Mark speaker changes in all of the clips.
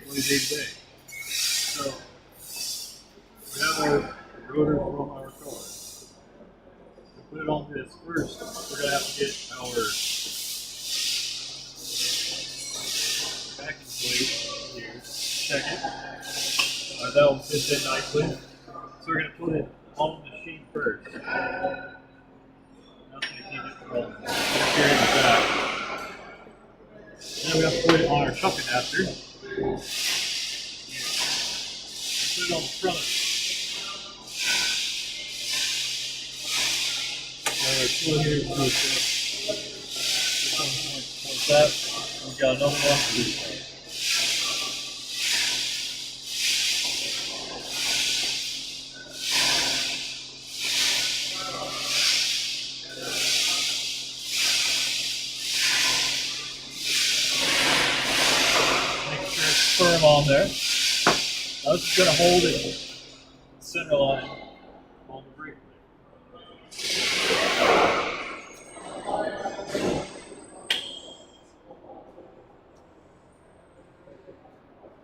Speaker 1: employee day to day. So we have our rotor from our car. To put it on this first, we're going to have to get our backing plate here. Check it. That will fit in nicely. So we're going to put it on the machine first. That's going to keep it from carrying it back. Then we have to put it on our chuck adapter. Put it on the front of it. Two here to like that. We've got another one for this way. Make sure it's firm on there. Now this is going to hold it center line on the brake plate.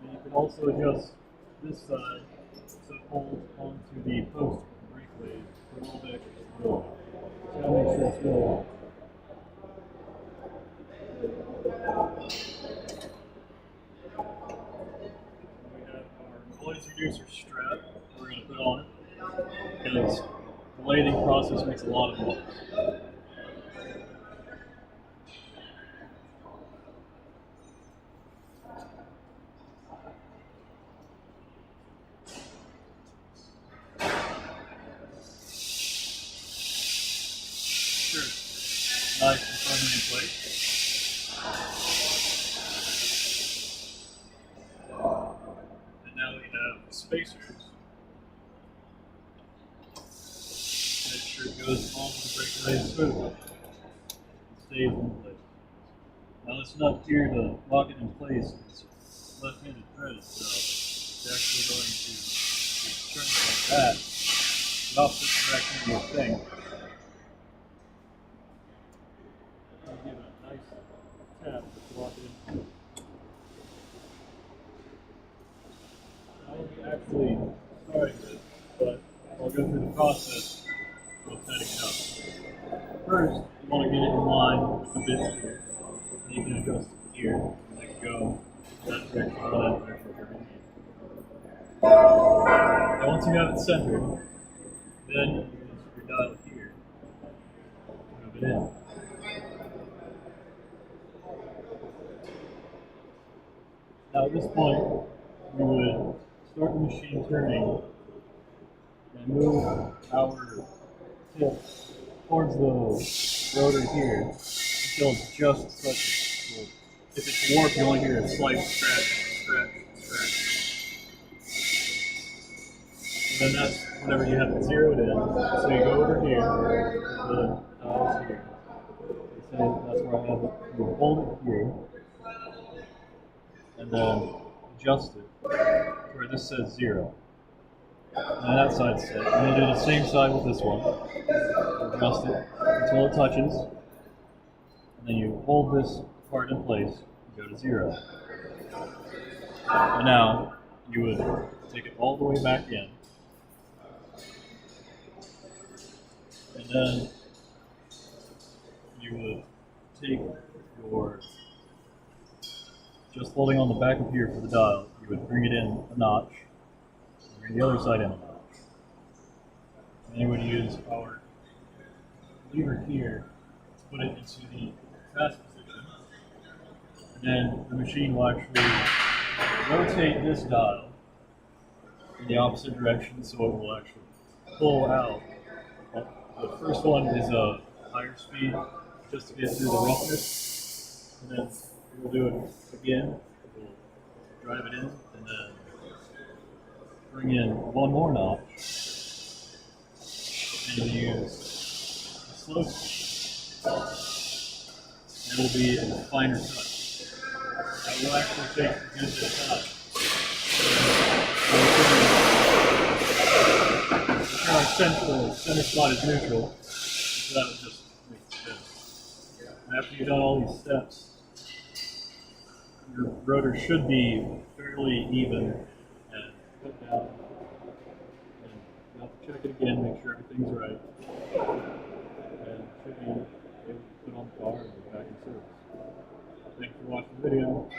Speaker 1: And you can also adjust this side so it holds onto the post of the brake plate for a little bit extra stability. So I'll make sure it's really we have our noise reducer strap we're going to put on it because the lathing process makes a lot of noise. Nice and firmly in place. And now we have spacers. Make sure it goes onto the brake plate smoothly. Stays in place. Now this nut here to lock it in place is left-handed threaded, so it's actually going to be turning like that, the opposite direction you would think. Give it a nice tap to lock it in. I won't be actually starting this, but I'll go through the process of setting it up. First, you want to get it in line with the bits here. And you can adjust it here, and they can go that direction or that direction if you're in. Now once you have it centered, then you can use your dial here to move it in. Now at this point, we would start the machine turning and move our tip towards the rotor here until it's just touching. If it's warped, you only hear a slight scratch, scratch, scratch. And then that's whenever you have it zeroed in. So you go over here, the dial's here. You say that's where I have it. You hold it here. And then adjust it to where this says 0. And that side's set. And then do the same side with this one. Adjust it until it touches. And then you hold this part in place and go to 0. And now you would take it all the way back in. And then you would take your just holding on the back of here for the dial, you would bring it in a notch, and bring the other side in a notch. And then you would use our lever here to put it into the fast position. And then the machine will actually rotate this dial in the opposite direction so it will actually pull out. The first one is a higher speed just to get through the roughness. And then we'll do it again. We'll drive it in and then bring in one more notch and use a slow speed. And it'll be a finer touch. That will actually take a good bit of time. The center spot is neutral, so that would just make sense. And after you've done all these steps, your rotor should be fairly even and put down. And you have to check it again, make sure everything's right. And it should be able to put on the car and go back in service. Thanks for watching the video.